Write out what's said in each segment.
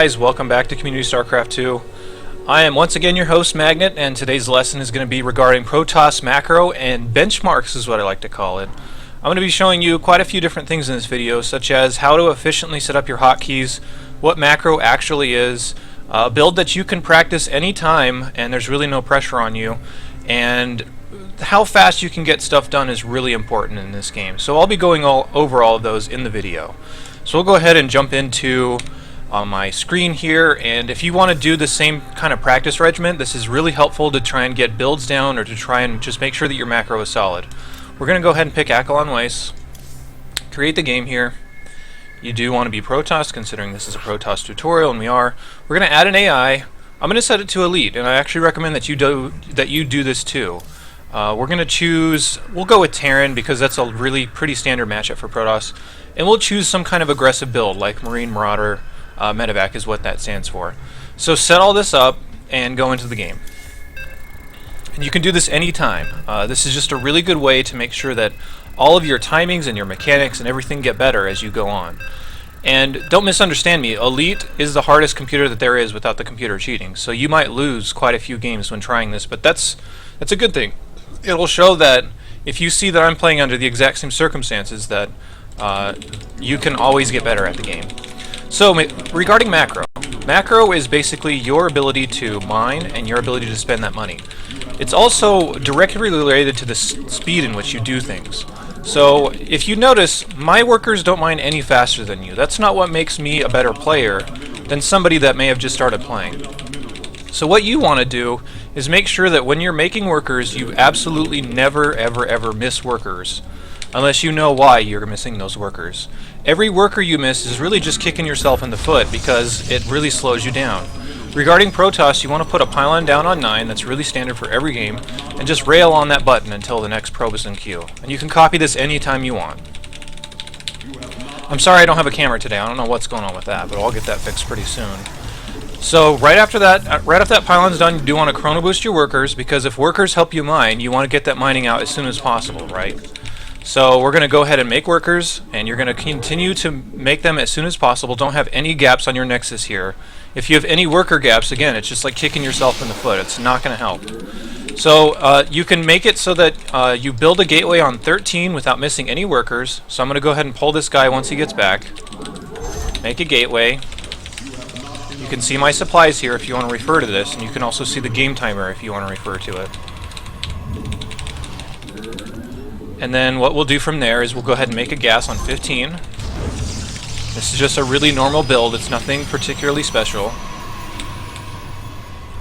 Guys, welcome back to Community Starcraft 2. I am once again your host, Magnet, and today's lesson is going to be regarding Protoss macro and benchmarks is what I like to call it. I'm going to be showing you quite a few different things in this video, such as how to efficiently set up your hotkeys, what macro actually is, a build that you can practice anytime and there's really no pressure on you, and how fast you can get stuff done is really important in this game. So I'll be going over all of those in the video. So we'll go ahead and jump into on my screen here, and if you want to do the same kind of practice regimen, this is really helpful to try and get builds down or to try and just make sure that your macro is solid. We're going to go ahead and pick Akalon Weiss, create the game here. You do want to be Protoss, considering this is a Protoss tutorial, and we are. We're going to add an AI. I'm going to set it to Elite, and I actually recommend that you do this too. We're going to choose, we'll go with Terran because that's a really pretty standard matchup for Protoss, and we'll choose some kind of aggressive build like Marine Marauder. Medevac is what that stands for. So set all this up and go into the game. And you can do this anytime. This is just a really good way to make sure that all of your timings and your mechanics and everything get better as you go on. And don't misunderstand me, Elite is the hardest computer that there is without the computer cheating. So you might lose quite a few games when trying this, but that's a good thing. It'll show that if you see that I'm playing under the exact same circumstances, that you can always get better at the game. So regarding macro is basically your ability to mine and your ability to spend that money. It's also directly related to the speed in which you do things. So if you notice, my workers don't mine any faster than you. That's not what makes me a better player than somebody that may have just started playing. So what you want to do is make sure that when you're making workers, you absolutely never ever miss workers, unless you know why you're missing those workers. Every worker you miss is really just kicking yourself in the foot because it really slows you down. Regarding Protoss, you want to put a pylon down on 9, that's really standard for every game, and just rail on that button until the next probe is in queue. And you can copy this anytime you want. I'm sorry I don't have a camera today, I don't know what's going on with that, but I'll get that fixed pretty soon. So right after that pylon's done, you do want to chrono boost your workers, because if workers help you mine, you want to get that mining out as soon as possible, right? So we're going to go ahead and make workers, and you're going to continue to make them as soon as possible. Don't have any gaps on your nexus here. If you have any worker gaps, again, it's just like kicking yourself in the foot. It's not going to help. So you can make it so that you build a gateway on 13 without missing any workers. So I'm going to go ahead and pull this guy once he gets back. Make a gateway. You can see my supplies here if you want to refer to this, and you can also see the game timer if you want to refer to it. And then what we'll do from there is we'll go ahead and make a gas on 15. This is just a really normal build. It's nothing particularly special.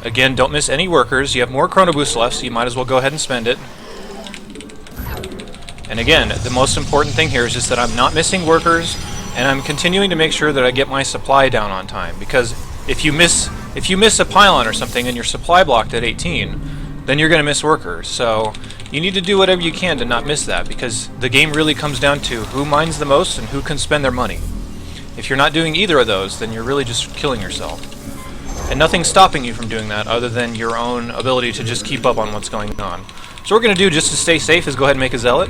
Again, don't miss any workers. You have more chrono boost left, so you might as well go ahead and spend it. And again, the most important thing here is just that I'm not missing workers, and I'm continuing to make sure that I get my supply down on time. Because if you miss a pylon or something and your supply blocked at 18, then you're going to miss workers. So you need to do whatever you can to not miss that, because the game really comes down to who mines the most and who can spend their money. If you're not doing either of those, then you're really just killing yourself. And nothing's stopping you from doing that other than your own ability to just keep up on what's going on. So what we're going to do just to stay safe is go ahead and make a zealot.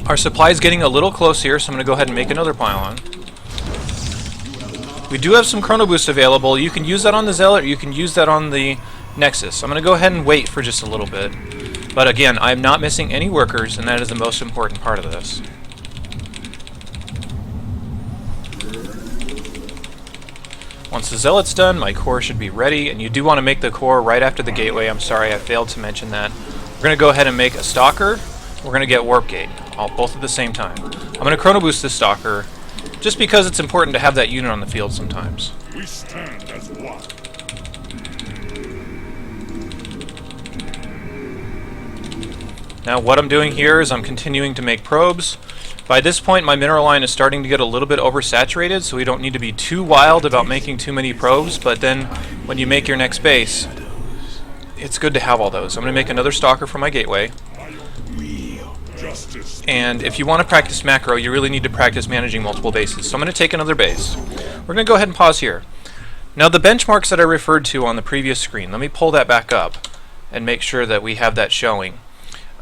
Our supply is getting a little close here, so I'm going to go ahead and make another pylon. We do have some chrono boost available. You can use that on the zealot, or you can use that on the nexus. I'm going to go ahead and wait for just a little bit. But again, I'm not missing any workers, and that is the most important part of this. Once the zealot's done, my core should be ready, and you do want to make the core right after the gateway. I'm sorry, I failed to mention that. We're going to go ahead and make a stalker. We're going to get warp gate, both at the same time. I'm going to chrono boost this stalker, just because it's important to have that unit on the field sometimes. We stand as one. Now what I'm doing here is I'm continuing to make probes. By this point my mineral line is starting to get a little bit oversaturated, so we don't need to be too wild about making too many probes, but then when you make your next base, it's good to have all those. I'm going to make another stalker for my gateway. And if you want to practice macro, you really need to practice managing multiple bases. So I'm going to take another base. We're going to go ahead and pause here. Now the benchmarks that I referred to on the previous screen, let me pull that back up and make sure that we have that showing.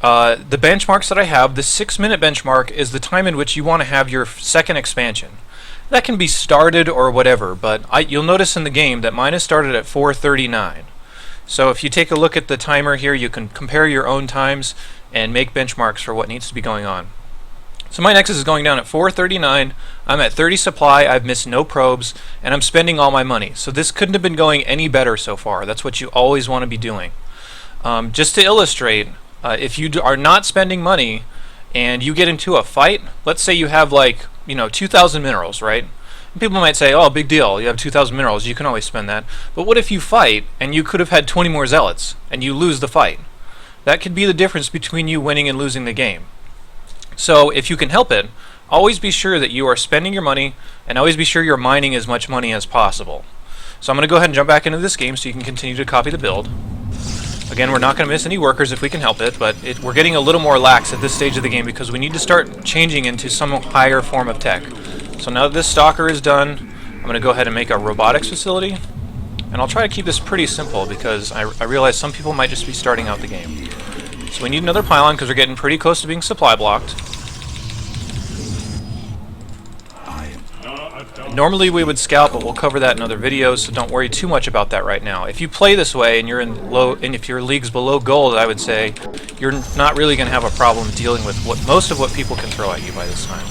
The benchmarks that I have, the 6-minute benchmark is the time in which you want to have your second expansion. That can be started or whatever, but you'll notice in the game that mine is started at 4:39. So if you take a look at the timer here, you can compare your own times and make benchmarks for what needs to be going on. So my nexus is going down at 4:39. I'm at 30 supply. I've missed no probes, and I'm spending all my money. So this couldn't have been going any better so far. That's what you always want to be doing. Just to illustrate, if you are not spending money and you get into a fight, let's say you have 2,000 minerals, right? And people might say, oh, big deal, you have 2,000 minerals, you can always spend that. But what if you fight and you could have had 20 more zealots and you lose the fight? That could be the difference between you winning and losing the game. So if you can help it, always be sure that you are spending your money and always be sure you're mining as much money as possible. So I'm going to go ahead and jump back into this game so you can continue to copy the build. Again, we're not going to miss any workers if we can help it, but we're getting a little more lax at this stage of the game because we need to start changing into some higher form of tech. So now that this stalker is done, I'm going to go ahead and make a robotics facility. And I'll try to keep this pretty simple because I realize some people might just be starting out the game. So we need another pylon because we're getting pretty close to being supply blocked. Normally we would scout, but we'll cover that in other videos, so don't worry too much about that right now. If you play this way and you're if your league's below gold, I would say you're not really going to have a problem dealing with most of what people can throw at you by this time.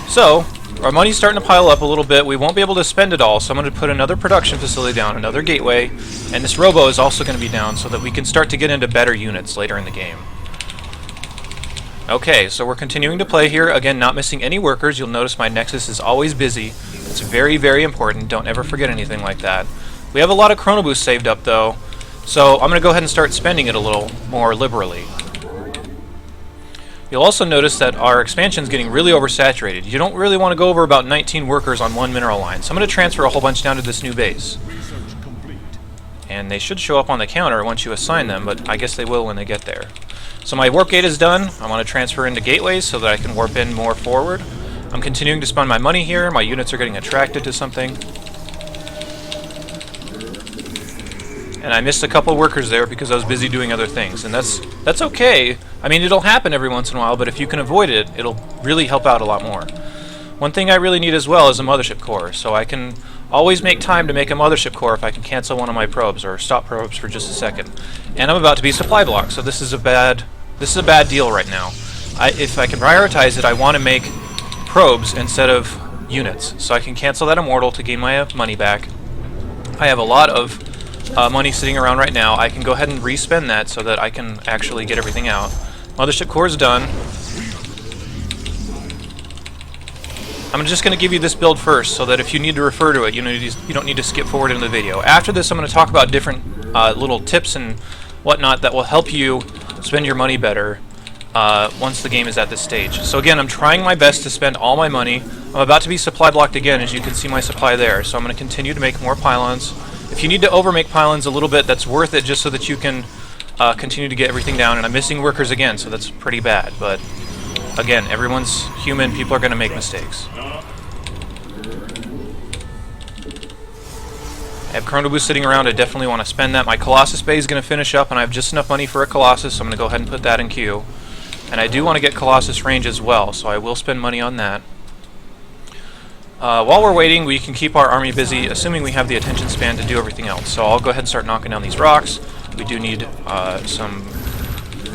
So our money's starting to pile up a little bit. We won't be able to spend it all, so I'm going to put another production facility down, another gateway, and this robo is also going to be down so that we can start to get into better units later in the game. Okay, so we're continuing to play here. Again, not missing any workers. You'll notice my nexus is always busy. It's very, very important. Don't ever forget anything like that. We have a lot of chrono boost saved up, though, so I'm going to go ahead and start spending it a little more liberally. You'll also notice that our expansion is getting really oversaturated. You don't really want to go over about 19 workers on one mineral line, so I'm going to transfer a whole bunch down to this new base. And they should show up on the counter once you assign them, but I guess they will when they get there. So my warp gate is done. I want to transfer into gateways so that I can warp in more forward. I'm continuing to spend my money here. My units are getting attracted to something. And I missed a couple workers there because I was busy doing other things. And that's okay. I mean, it'll happen every once in a while, but if you can avoid it, it'll really help out a lot more. One thing I really need as well is a mothership core, so I can always make time to make a mothership core if I can cancel one of my probes or stop probes for just a second. And I'm about to be supply blocked, so this is a bad deal right now. If I can prioritize it, I want to make probes instead of units, so I can cancel that immortal to gain my money back. I have a lot of money sitting around right now. I can go ahead and respend that so that I can actually get everything out. Mothership core is done. I'm just going to give you this build first so that if you need to refer to it, you don't need to skip forward into the video. After this, I'm going to talk about different little tips and whatnot that will help you spend your money better once the game is at this stage. So again, I'm trying my best to spend all my money. I'm about to be supply blocked again, as you can see my supply there. So I'm going to continue to make more pylons. If you need to overmake pylons a little bit, that's worth it just so that you can continue to get everything down. And I'm missing workers again, so that's pretty bad. But again, everyone's human. People are going to make mistakes. I have chrono boost sitting around. I definitely want to spend that. My Colossus Bay is going to finish up, and I have just enough money for a Colossus, so I'm going to go ahead and put that in queue. And I do want to get Colossus range as well, so I will spend money on that. While we're waiting, we can keep our army busy, assuming we have the attention span to do everything else. So I'll go ahead and start knocking down these rocks. We do need some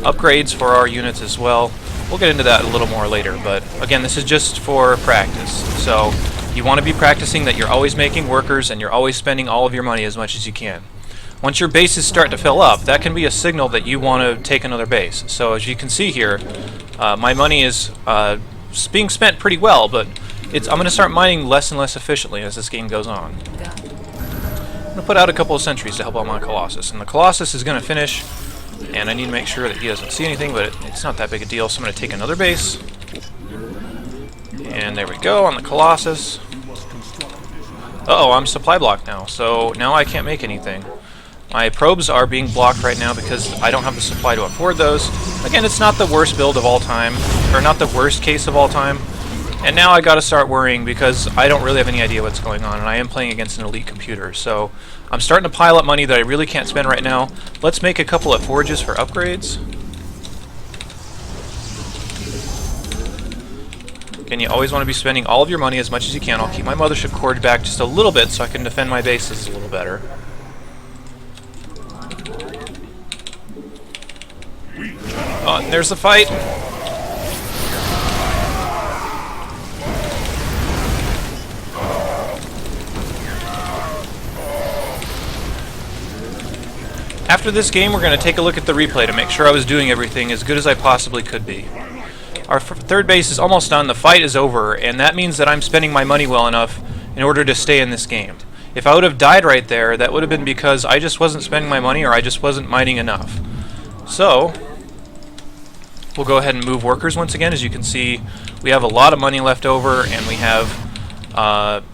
upgrades for our units as well. We'll get into that a little more later, but again, this is just for practice. So you want to be practicing that you're always making workers and you're always spending all of your money as much as you can. Once your bases start to fill up, that can be a signal that you want to take another base. So as you can see here, my money is being spent pretty well, but I'm going to start mining less and less efficiently as this game goes on. I'm going to put out a couple of sentries to help out my Colossus, and the Colossus is going to finish, and I need to make sure that he doesn't see anything, but it's not that big a deal, so I'm going to take another base. And there we go on the Colossus. Uh-oh, I'm supply blocked now, so now I can't make anything. My probes are being blocked right now because I don't have the supply to afford those. Again, it's not the worst build of all time, or not the worst case of all time. And now I gotta start worrying because I don't really have any idea what's going on, and I am playing against an elite computer. So I'm starting to pile up money that I really can't spend right now. Let's make a couple of forges for upgrades. Again, you always want to be spending all of your money as much as you can. I'll keep my mothership core back just a little bit so I can defend my bases a little better. Oh, and there's the fight. After this game, we're going to take a look at the replay to make sure I was doing everything as good as I possibly could be. Our third base is almost done, the fight is over, and that means that I'm spending my money well enough in order to stay in this game. If I would have died right there, that would have been because I just wasn't spending my money or I just wasn't mining enough. So, we'll go ahead and move workers once again. As you can see, we have a lot of money left over, and we have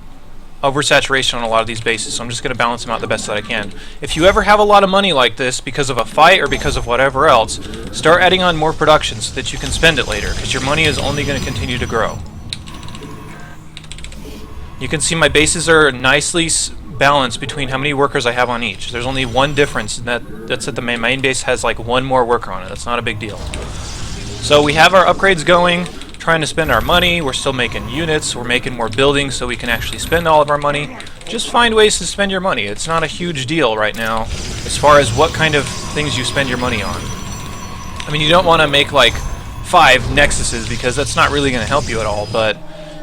oversaturation on a lot of these bases, so I'm just going to balance them out the best that I can. If you ever have a lot of money like this because of a fight or because of whatever else, start adding on more production so that you can spend it later, because your money is only going to continue to grow. You can see my bases are nicely balanced between how many workers I have on each. There's only one difference, and that's that the main base has like one more worker on it. That's not a big deal. So we have our upgrades going, trying to spend our money. We're still making units, we're making more buildings so we can actually spend all of our money. Just find ways to spend your money. It's not a huge deal right now as far as what kind of things you spend your money on. I mean, you don't want to make like 5 nexuses because that's not really going to help you at all, but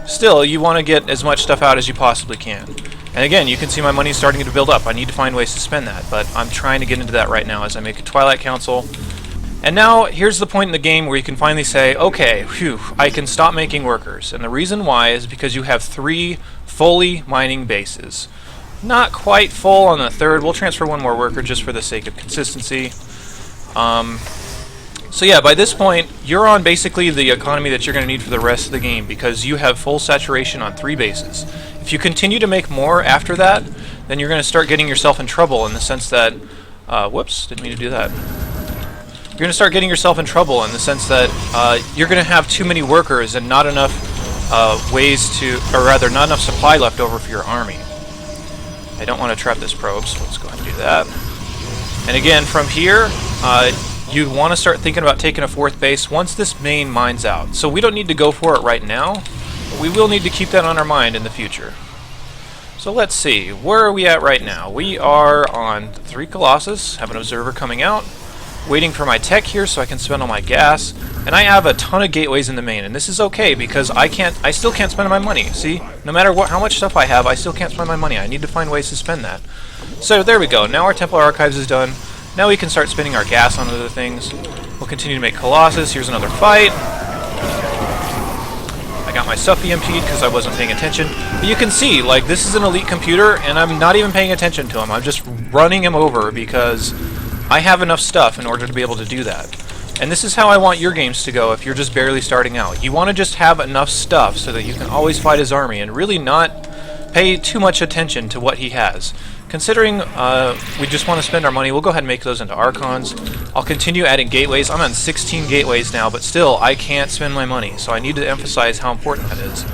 still, you want to get as much stuff out as you possibly can. And again, you can see my money starting to build up. I need to find ways to spend that, but I'm trying to get into that right now as I make a Twilight Council. And now, here's the point in the game where you can finally say, okay, phew, I can stop making workers. And the reason why is because you have 3 fully mining bases. Not quite full on the third. We'll transfer one more worker just for the sake of consistency. So yeah, by this point, you're on basically the economy that you're going to need for the rest of the game because you have full saturation on 3 bases. If you continue to make more after that, then you're going to start getting yourself in trouble in the sense that... whoops, didn't mean to do that. You're going to start getting yourself in trouble in the sense that you're going to have too many workers and not enough ways to, or rather, not enough supply left over for your army. I don't want to trap this probe, so let's go ahead and do that. And again, from here, you want to start thinking about taking a 4th base once this main mines out. So we don't need to go for it right now, but we will need to keep that on our mind in the future. So let's see, where are we at right now? We are on 3 Colossus, have an observer coming out. Waiting for my tech here so I can spend all my gas, and I have a ton of gateways in the main, and this is okay because I still can't spend my money. See, no matter how much stuff I have, I still can't spend my money. I need to find ways to spend that. So there we go. Now our Templar Archives is done. Now we can start spending our gas on other things. We'll continue to make Colossus. Here's another fight. I got my stuff EMP'd because I wasn't paying attention. But you can see, like, this is an elite computer, and I'm not even paying attention to him. I'm just running him over because I have enough stuff in order to be able to do that. And this is how I want your games to go if you're just barely starting out. You want to just have enough stuff so that you can always fight his army and really not pay too much attention to what he has. Considering we just want to spend our money, we'll go ahead and make those into Archons. I'll continue adding gateways. I'm on 16 gateways now, but still, I can't spend my money, so I need to emphasize how important that is.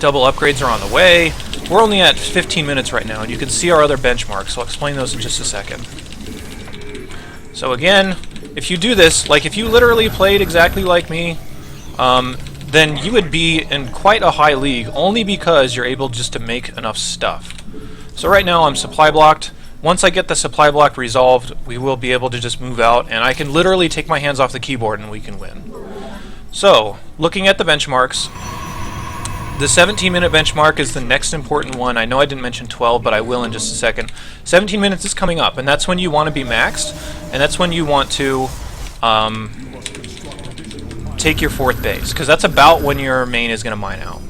Double upgrades are on the way. We're only at 15 minutes right now, and you can see our other benchmarks. I'll explain those in just a second. So again, if you do this, like if you literally played exactly like me, then you would be in quite a high league only because you're able just to make enough stuff. So right now I'm supply blocked. Once I get the supply block resolved, we will be able to just move out, and I can literally take my hands off the keyboard and we can win. So, looking at the benchmarks, the 17-minute benchmark is the next important one. I know I didn't mention 12, but I will in just a second. 17 minutes is coming up, and that's when you want to be maxed, and that's when you want to take your 4th base, because that's about when your main is going to mine out.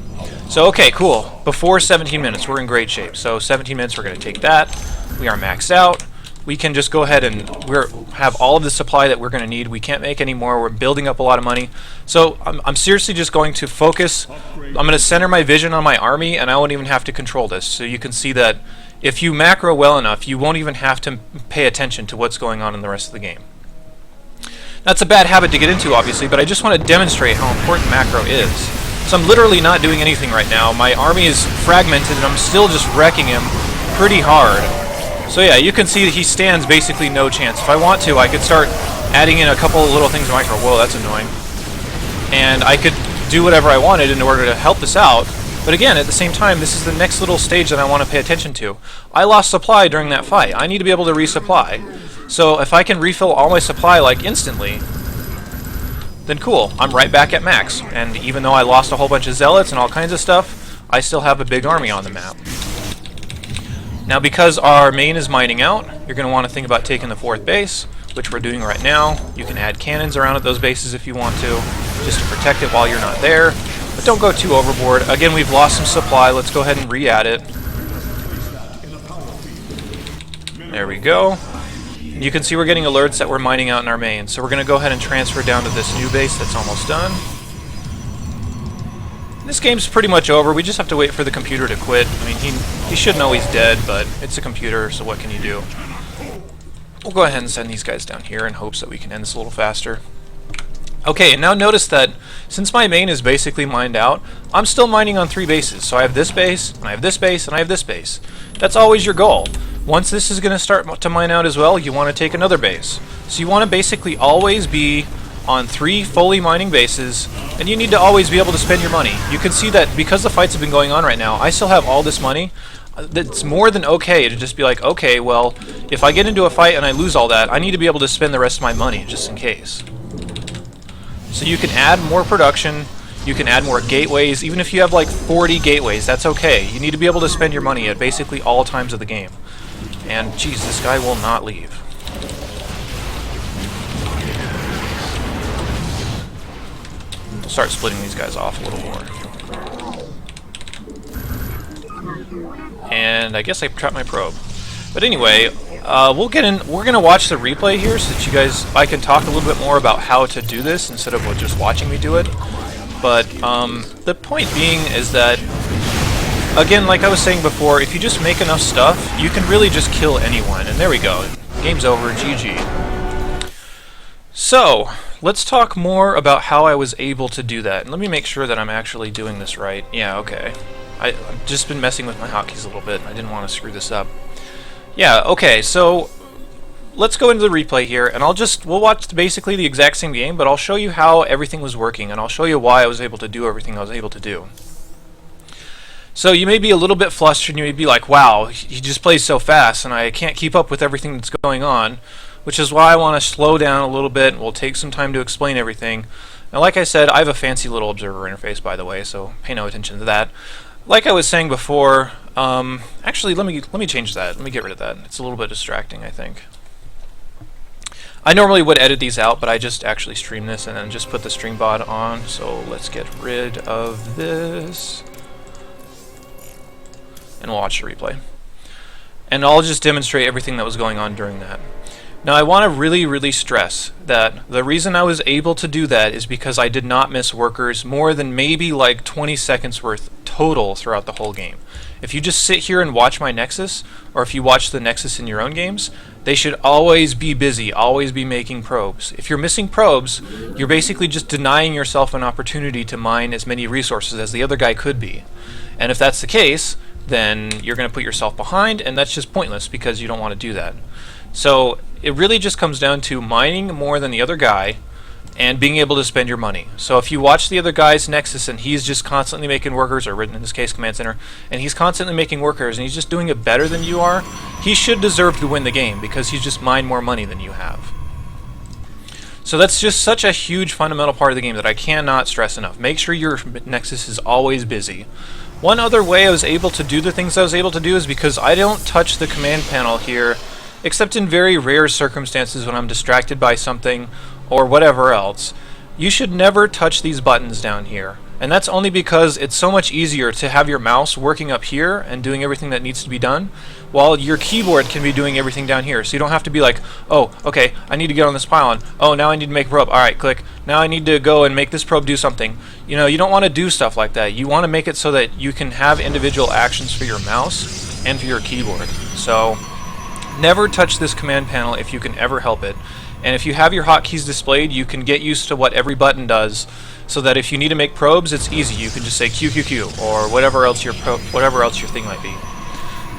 So, okay, cool. Before 17 minutes, we're in great shape. So, 17 minutes, we're going to take that. We are maxed out. We can just go ahead and have all of the supply that we're going to need. We can't make any more. We're building up a lot of money. So I'm seriously just going to focus. I'm going to center my vision on my army, and I won't even have to control this. So you can see that if you macro well enough, you won't even have to pay attention to what's going on in the rest of the game. That's a bad habit to get into, obviously, but I just want to demonstrate how important macro is. So I'm literally not doing anything right now. My army is fragmented, and I'm still just wrecking him pretty hard. So yeah, you can see that he stands basically no chance. If I want to, I could start adding in a couple of little things in micro. Whoa, that's annoying. And I could do whatever I wanted in order to help this out. But again, at the same time, this is the next little stage that I want to pay attention to. I lost supply during that fight. I need to be able to resupply. So if I can refill all my supply like instantly, then cool, I'm right back at max. And even though I lost a whole bunch of zealots and all kinds of stuff, I still have a big army on the map. Now because our main is mining out, you're going to want to think about taking the 4th base, which we're doing right now. You can add cannons around at those bases if you want to, just to protect it while you're not there. But don't go too overboard. Again, we've lost some supply. Let's go ahead and re-add it. There we go. You can see we're getting alerts that we're mining out in our main. So we're going to go ahead and transfer down to this new base that's almost done. This game's pretty much over. We just have to wait for the computer to quit. I mean, he should know he's dead, but it's a computer, so what can you do? We'll go ahead and send these guys down here in hopes that we can end this a little faster. Okay, and now notice that since my main is basically mined out, I'm still mining on 3 bases. So I have this base, and I have this base, and I have this base. That's always your goal. Once this is going to start to mine out as well, you want to take another base. So you want to basically always be on 3 fully mining bases, and you need to always be able to spend your money. You can see that because the fights have been going on right now, I still have all this money. That's more than okay to just be like, okay, well, if I get into a fight and I lose all that, I need to be able to spend the rest of my money just in case. So you can add more production, you can add more gateways. Even if you have like 40 gateways, that's okay. You need to be able to spend your money at basically all times of the game. And geez, this guy will not leave. We'll start splitting these guys off a little more. And I guess I trapped my probe. But anyway, we'll get in. We're gonna watch the replay here so that I can talk a little bit more about how to do this instead of just watching me do it. But the point being is that, again, like I was saying before, if you just make enough stuff, you can really just kill anyone. And there we go. Game's over. GG. So let's talk more about how I was able to do that. And let me make sure that I'm actually doing this right. Yeah, okay. I've just been messing with my hotkeys a little bit. I didn't want to screw this up. Yeah, okay, so let's go into the replay here, and we'll watch basically the exact same game, but I'll show you how everything was working, and I'll show you why I was able to do everything I was able to do. So you may be a little bit flustered, and you may be like, wow, he just plays so fast, and I can't keep up with everything that's going on, which is why I want to slow down a little bit, and we'll take some time to explain everything. Now, like I said, I have a fancy little observer interface, by the way, so pay no attention to that. Like I was saying before, actually, let me change that. Let me get rid of that. It's a little bit distracting, I think. I normally would edit these out, but I just actually stream this and then just put the stream bot on. So let's get rid of this, and we'll watch the replay. And I'll just demonstrate everything that was going on during that. Now, I want to really stress that the reason I was able to do that is because I did not miss workers more than maybe like 20 seconds worth total throughout the whole game. If you just sit here and watch my Nexus, or if you watch the Nexus in your own games, they should always be busy, always be making probes. If you're missing probes, you're basically just denying yourself an opportunity to mine as many resources as the other guy could be. And if that's the case, then you're going to put yourself behind, and that's just pointless because you don't want to do that. So it really just comes down to mining more than the other guy and being able to spend your money. So if you watch the other guy's Nexus and he's just constantly making workers, or in this case Command Center, and he's constantly making workers and he's just doing it better than you are, he should deserve to win the game because he's just mined more money than you have. So that's just such a huge fundamental part of the game that I cannot stress enough. Make sure your Nexus is always busy. One other way I was able to do the things I was able to do is because I don't touch the command panel here except in very rare circumstances when I'm distracted by something or whatever else. You should never touch these buttons down here. And that's only because it's so much easier to have your mouse working up here and doing everything that needs to be done, while your keyboard can be doing everything down here. So you don't have to be like, oh, okay, I need to get on this pylon. Oh, now I need to make a probe. Alright, click. Now I need to go and make this probe do something. You know, you don't want to do stuff like that. You want to make it so that you can have individual actions for your mouse and for your keyboard. So never touch this command panel if you can ever help it. And if you have your hotkeys displayed, you can get used to what every button does, so that if you need to make probes, it's easy. You can just say QQQ or whatever else your thing might be.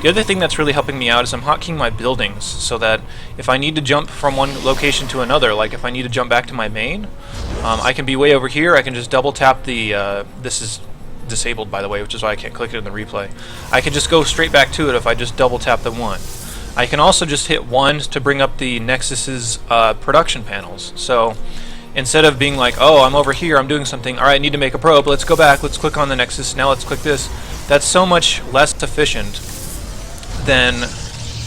The other thing that's really helping me out is I'm hotKeying my buildings so that if I need to jump from one location to another, like if I need to jump back to my main, I can be way over here. I can just double tap the, this is disabled by the way, which is why I can't click it in the replay. I can just go straight back to it if I just double tap the 1. I can also just hit 1 to bring up the Nexus's production panels. So instead of being like, oh, I'm over here, I'm doing something, alright, I need to make a probe, let's go back, let's click on the Nexus, now let's click this. That's so much less efficient than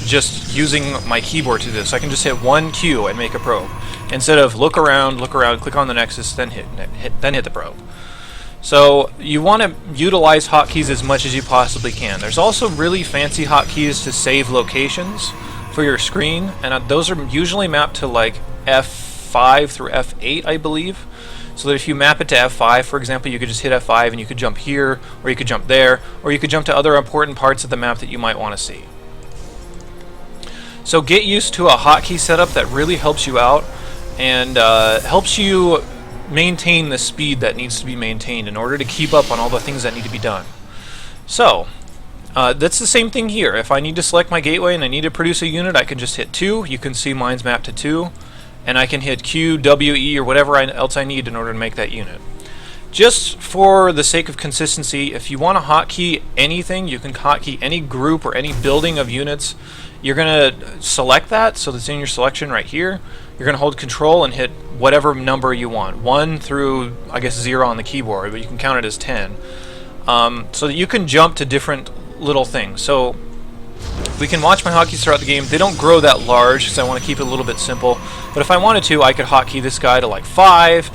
just using my keyboard to this. I can just hit 1 Q and make a probe. Instead of look around, click on the Nexus, then hit the probe. So you want to utilize hotkeys as much as you possibly can. There's also really fancy hotkeys to save locations for your screen, and those are usually mapped to like F5 through F8, I believe. So that if you map it to F5, for example, you could just hit F5 and you could jump here, or you could jump there, or you could jump to other important parts of the map that you might want to see. So get used to a hotkey setup that really helps you out and helps you maintain the speed that needs to be maintained in order to keep up on all the things that need to be done. So that's the same thing here. If I need to select my gateway and I need to produce a unit, I can just hit 2. You can see mine's mapped to 2. And I can hit Q, W, E, or whatever else I need in order to make that unit. Just for the sake of consistency, if you want to hotkey anything, you can hotkey any group or any building of units. You're going to select that, so that's in your selection right here. You're going to hold Control and hit whatever number you want. 1 through, I guess, 0 on the keyboard, but you can count it as 10. So that you can jump to different little things. So we can watch my hotkeys throughout the game. They don't grow that large because I want to keep it a little bit simple. But if I wanted to, I could hotkey this guy to like 5.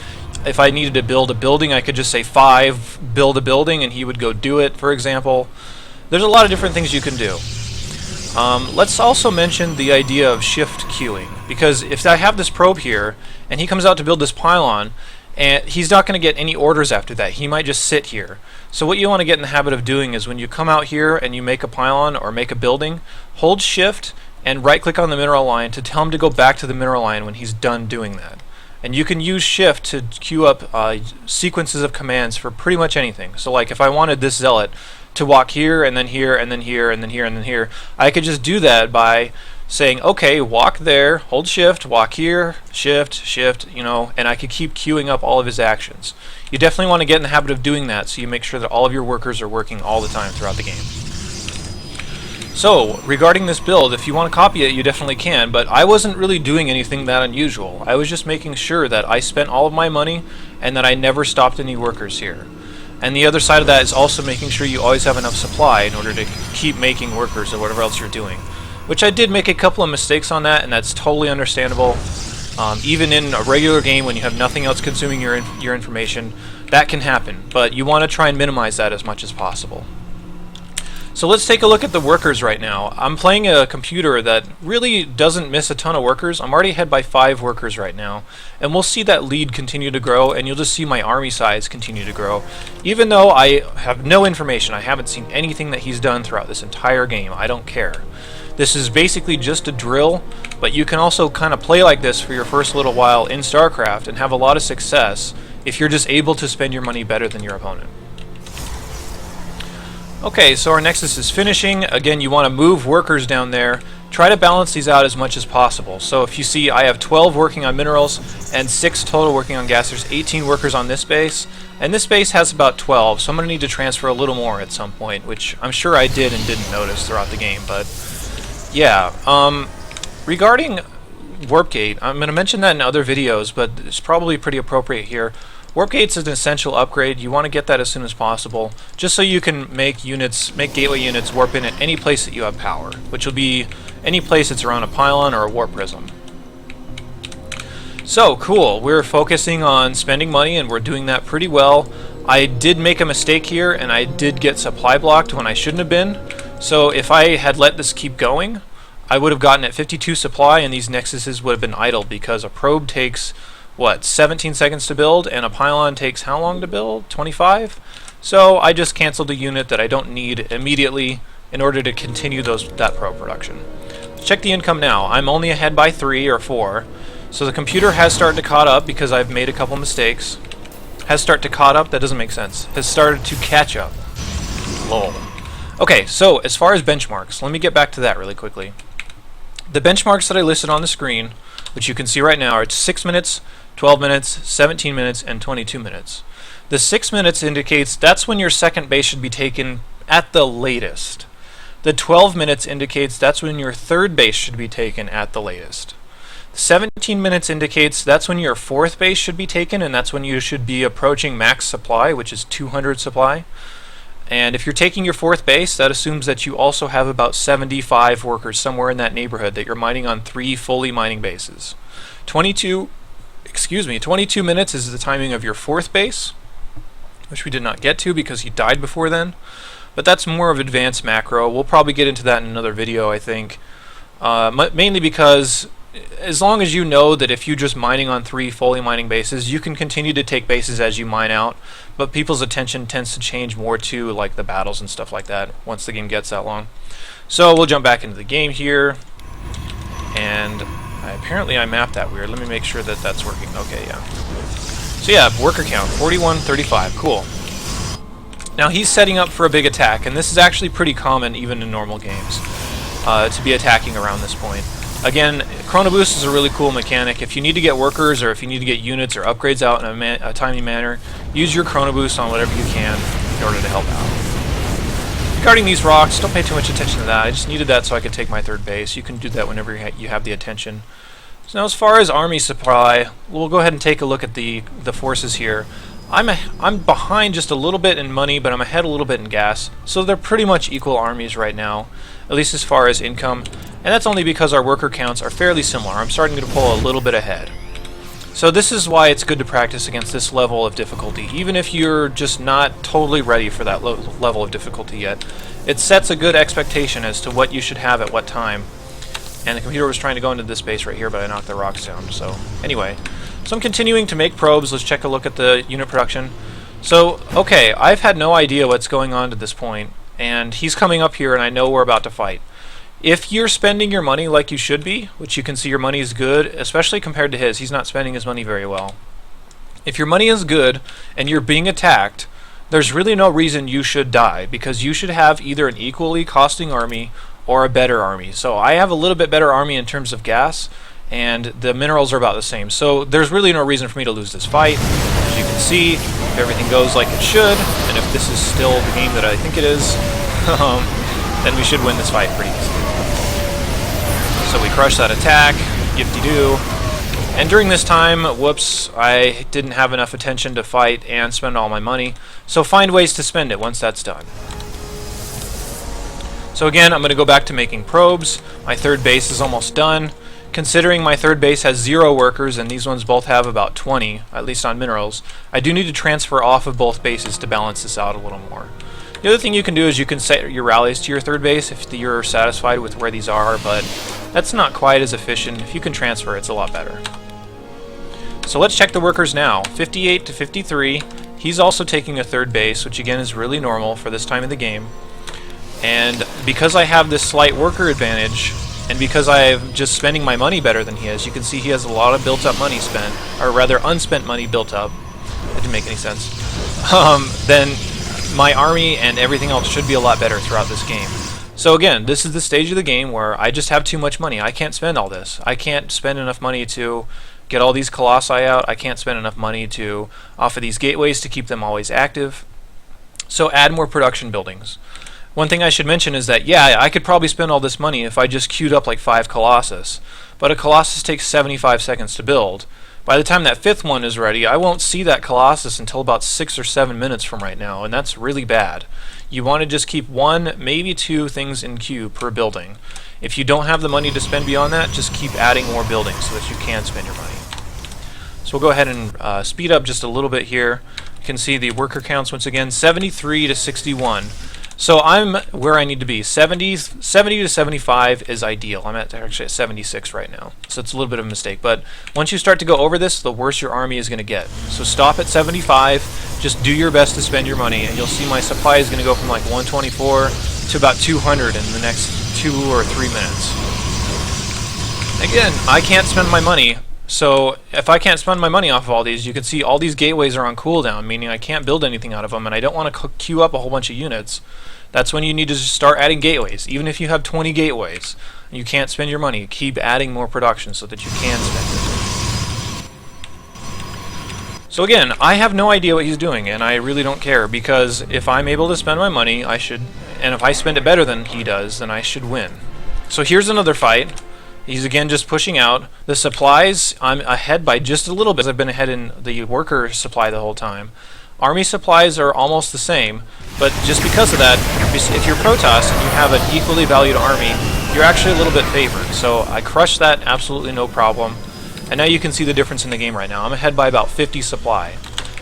If I needed to build a building, I could just say 5, build a building, and he would go do it, for example. There's a lot of different things you can do. Let's also mention the idea of shift queuing, because if I have this probe here, and he comes out to build this pylon, and he's not going to get any orders after that. He might just sit here. So what you want to get in the habit of doing is when you come out here and you make a pylon or make a building, hold shift and right click on the mineral line to tell him to go back to the mineral line when he's done doing that. And you can use shift to queue up sequences of commands for pretty much anything. So like if I wanted this zealot to walk here and then here and then here and then here and then here, I could just do that by saying, okay, walk there, hold shift, walk here, shift, you know, and I could keep queuing up all of his actions. You definitely want to get in the habit of doing that so you make sure that all of your workers are working all the time throughout the game. So, regarding this build, if you want to copy it, you definitely can, but I wasn't really doing anything that unusual. I was just making sure that I spent all of my money and that I never stopped any workers here. And the other side of that is also making sure you always have enough supply in order to keep making workers or whatever else you're doing. Which I did make a couple of mistakes on that, and that's totally understandable. Even in a regular game when you have nothing else consuming your information, that can happen, but you want to try and minimize that as much as possible. So let's take a look at the workers right now. I'm playing a computer that really doesn't miss a ton of workers. I'm already ahead by 5 workers right now, and we'll see that lead continue to grow, and you'll just see my army size continue to grow. Even though I have no information, I haven't seen anything that he's done throughout this entire game. I don't care. This is basically just a drill, but you can also kind of play like this for your first little while in Starcraft and have a lot of success if you're just able to spend your money better than your opponent. Okay, so our Nexus is finishing. Again, you want to move workers down there. Try to balance these out as much as possible. So if you see, I have 12 working on minerals and 6 total working on gas. There's 18 workers on this base, and this base has about 12, so I'm going to need to transfer a little more at some point, which I'm sure I did and didn't notice throughout the game, but yeah. Regarding Warp Gate, I'm going to mention that in other videos, but it's probably pretty appropriate here. Warp Gate's an essential upgrade. You want to get that as soon as possible, just so you can make gateway units warp in at any place that you have power, which will be any place that's around a pylon or a warp prism. So, cool. We're focusing on spending money, and we're doing that pretty well. I did make a mistake here, and I did get supply blocked when I shouldn't have been. So if I had let this keep going, I would have gotten at 52 supply, and these Nexuses would have been idle, because a probe takes, what, 17 seconds to build, and a pylon takes how long to build? 25? So I just canceled a unit that I don't need immediately in order to continue that probe production. Let's check the income now. I'm only ahead by 3 or 4. So the computer has started to caught up because I've made a couple mistakes. Has started to caught up? That doesn't make sense. Has started to catch up. Lol. Okay, so as far as benchmarks, let me get back to that really quickly. The benchmarks that I listed on the screen, which you can see right now, are 6 minutes, 12 minutes, 17 minutes, and 22 minutes. The 6 minutes indicates that's when your second base should be taken at the latest. The 12 minutes indicates that's when your third base should be taken at the latest. 17 minutes indicates that's when your fourth base should be taken, and that's when you should be approaching max supply, which is 200 supply. And if you're taking your fourth base, that assumes that you also have about 75 workers somewhere in that neighborhood that you're mining on 3 fully mining bases. 22 minutes is the timing of your fourth base, which we did not get to because he died before then. But that's more of advanced macro. We'll probably get into that in another video, I think. Mainly because as long as you know that if you're just mining on 3 fully mining bases, you can continue to take bases as you mine out, but people's attention tends to change more to like the battles and stuff like that once the game gets that long. So we'll jump back into the game here, and apparently I mapped that weird. Let me make sure that that's working. Okay, yeah. So yeah, worker count, 4135, cool. Now he's setting up for a big attack, and this is actually pretty common even in normal games, to be attacking around this point. Again, Chrono Boost is a really cool mechanic. If you need to get workers or if you need to get units or upgrades out in a timely manner, use your Chrono Boost on whatever you can in order to help out. Regarding these rocks, don't pay too much attention to that. I just needed that so I could take my third base. You can do that whenever you have the attention. So now as far as army supply, we'll go ahead and take a look at the forces here. I'm behind just a little bit in money, but I'm ahead a little bit in gas. So they're pretty much equal armies right now, at least as far as income. And that's only because our worker counts are fairly similar. I'm starting to pull a little bit ahead. So this is why it's good to practice against this level of difficulty, even if you're just not totally ready for that level of difficulty yet. It sets a good expectation as to what you should have at what time. And the computer was trying to go into this base right here, but I knocked the rocks down. So anyway, so I'm continuing to make probes. Let's check a look at the unit production. So, okay, I've had no idea what's going on to this point, and he's coming up here and I know we're about to fight. If you're spending your money like you should be, which you can see your money is good, especially compared to his, he's not spending his money very well. If your money is good and you're being attacked, there's really no reason you should die, because you should have either an equally costing army or a better army. So I have a little bit better army in terms of gas, and the minerals are about the same. So there's really no reason for me to lose this fight. As you can see, if everything goes like it should, and if this is still the game that I think it is, then we should win this fight pretty easily. So we crush that attack, yippty-doo. And during this time, whoops, I didn't have enough attention to fight and spend all my money. So find ways to spend it once that's done. So again, I'm going to go back to making probes. My third base is almost done. Considering my third base has 0 workers and these ones both have about 20, at least on minerals, I do need to transfer off of both bases to balance this out a little more. The other thing you can do is you can set your rallies to your third base if you're satisfied with where these are, but that's not quite as efficient. If you can transfer, it's a lot better. So let's check the workers now. 58 to 53. He's also taking a third base, which again is really normal for this time of the game. And because I have this slight worker advantage, and because I'm just spending my money better than he is, you can see he has a lot of built-up money spent, or rather unspent money built up. That didn't make any sense. Then my army and everything else should be a lot better throughout this game. So again, this is the stage of the game where I just have too much money. I can't spend all this. I can't spend enough money to get all these colossi out. I can't spend enough money to offer these gateways to keep them always active. So add more production buildings. One thing I should mention is that, yeah, I could probably spend all this money if I just queued up like 5 Colossus, but a Colossus takes 75 seconds to build. By the time that 5th one is ready, I won't see that Colossus until about 6 or 7 minutes from right now, and that's really bad. You want to just keep 1, maybe 2 things in queue per building. If you don't have the money to spend beyond that, just keep adding more buildings so that you can spend your money. So we'll go ahead and speed up just a little bit here. You can see the worker counts once again, 73 to 61. So I'm where I need to be. 70 to 75 is ideal. I'm actually at 76 right now. So it's a little bit of a mistake. But once you start to go over this, the worse your army is going to get. So stop at 75. Just do your best to spend your money. And you'll see my supply is going to go from like 124 to about 200 in the next 2 or 3 minutes. Again, I can't spend my money. So if I can't spend my money off of all these, you can see all these gateways are on cooldown, meaning I can't build anything out of them, and I don't want to queue up a whole bunch of units That's when you need to just start adding gateways. Even if you have 20 gateways, and you can't spend your money, keep adding more production so that you can spend it. So again, I have no idea what he's doing, and I really don't care, because if I'm able to spend my money, I should, and if I spend it better than he does, then I should win. So here's another fight. He's again just pushing out. The supplies, I'm ahead by just a little bit. I've been ahead in the worker supply the whole time. Army supplies are almost the same, but just because of that, if you're Protoss and you have an equally valued army, you're actually a little bit favored. So I crushed that, absolutely no problem. And now you can see the difference in the game right now. I'm ahead by about 50 supply,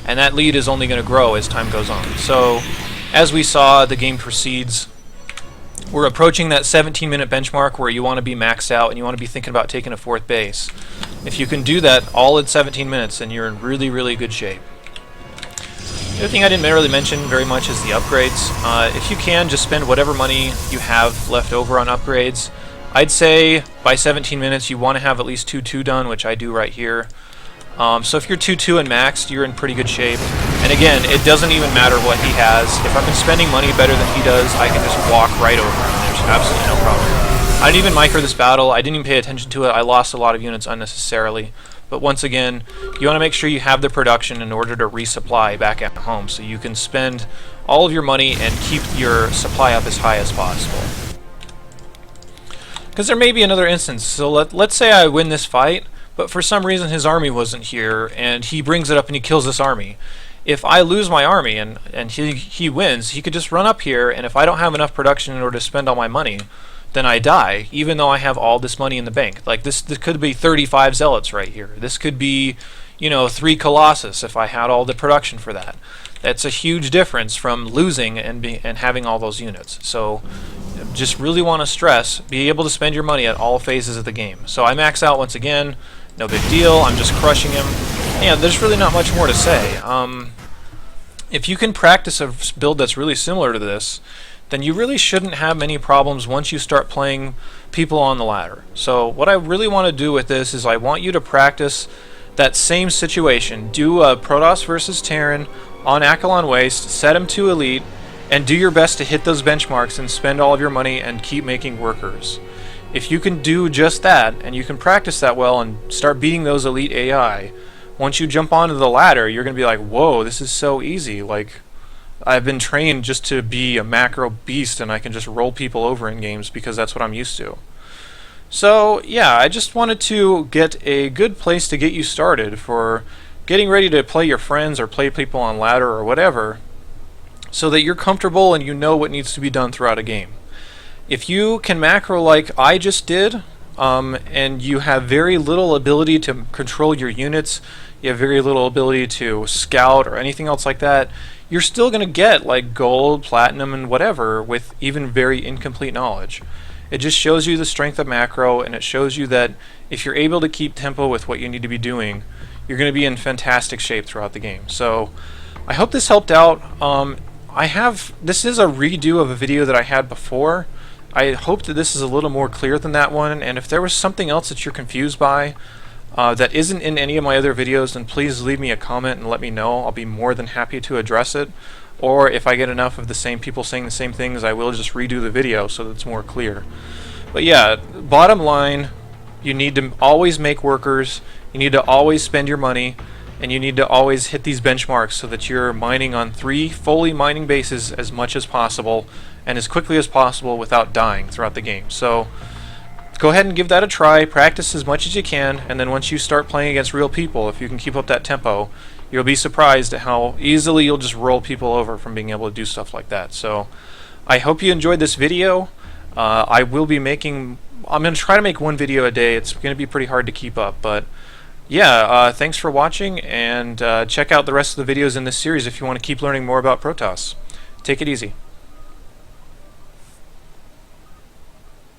and that lead is only going to grow as time goes on. So as we saw, the game proceeds. We're approaching that 17-minute benchmark where you want to be maxed out and you want to be thinking about taking a 4th base. If you can do that all in 17 minutes, then you're in really, really good shape. The other thing I didn't really mention very much is the upgrades. If you can, just spend whatever money you have left over on upgrades. I'd say by 17 minutes you want to have at least 2-2 done, which I do right here. So if you're 2-2 and maxed, you're in pretty good shape. And again, it doesn't even matter what he has. If I've been spending money better than he does, I can just walk right over him. There's absolutely no problem. I didn't even micro this battle. I didn't even pay attention to it. I lost a lot of units unnecessarily. But once again, you want to make sure you have the production in order to resupply back at home, so you can spend all of your money and keep your supply up as high as possible. Because there may be another instance. So let's say I win this fight, but for some reason his army wasn't here, and he brings it up and he kills this army. If I lose my army and he wins, he could just run up here, and if I don't have enough production in order to spend all my money, then I die, even though I have all this money in the bank. Like this could be 35 Zealots right here. This could be, 3 Colossus if I had all the production for that. That's a huge difference from losing and having all those units. So just really want to stress, be able to spend your money at all phases of the game. So I max out once again, no big deal, I'm just crushing him. Yeah, there's really not much more to say. If you can practice a build that's really similar to this, then you really shouldn't have many problems once you start playing people on the ladder. So what I really want to do with this is I want you to practice that same situation. Do a Protoss versus Terran on Acheron Waste, set him to Elite, and do your best to hit those benchmarks and spend all of your money and keep making workers. If you can do just that, and you can practice that well and start beating those Elite AI, once you jump onto the ladder, you're going to be like, whoa, this is so easy. Like, I've been trained just to be a macro beast, and I can just roll people over in games because that's what I'm used to. So yeah, I just wanted to get a good place to get you started for getting ready to play your friends or play people on ladder or whatever, so that you're comfortable and you know what needs to be done throughout a game. If you can macro like I just did, and you have very little ability to control your units, you have very little ability to scout or anything else like that, you're still going to get like gold, platinum, and whatever with even very incomplete knowledge. It just shows you the strength of macro, and it shows you that if you're able to keep tempo with what you need to be doing, you're going to be in fantastic shape throughout the game. So I hope this helped out. This is a redo of a video that I had before. I hope that this is a little more clear than that one, and if there was something else that you're confused by that isn't in any of my other videos, then please leave me a comment and let me know. I'll be more than happy to address it. Or if I get enough of the same people saying the same things, I will just redo the video so that it's more clear. But yeah, bottom line, you need to always make workers, you need to always spend your money, and you need to always hit these benchmarks so that you're mining on 3 fully mining bases as much as possible and as quickly as possible without dying throughout the game. So go ahead and give that a try, practice as much as you can, and then once you start playing against real people, if you can keep up that tempo, you'll be surprised at how easily you'll just roll people over from being able to do stuff like that. So I hope you enjoyed this video. I'm going to try to make 1 video a day. It's going to be pretty hard to keep up, but yeah, thanks for watching, and check out the rest of the videos in this series if you want to keep learning more about Protoss. Take it easy.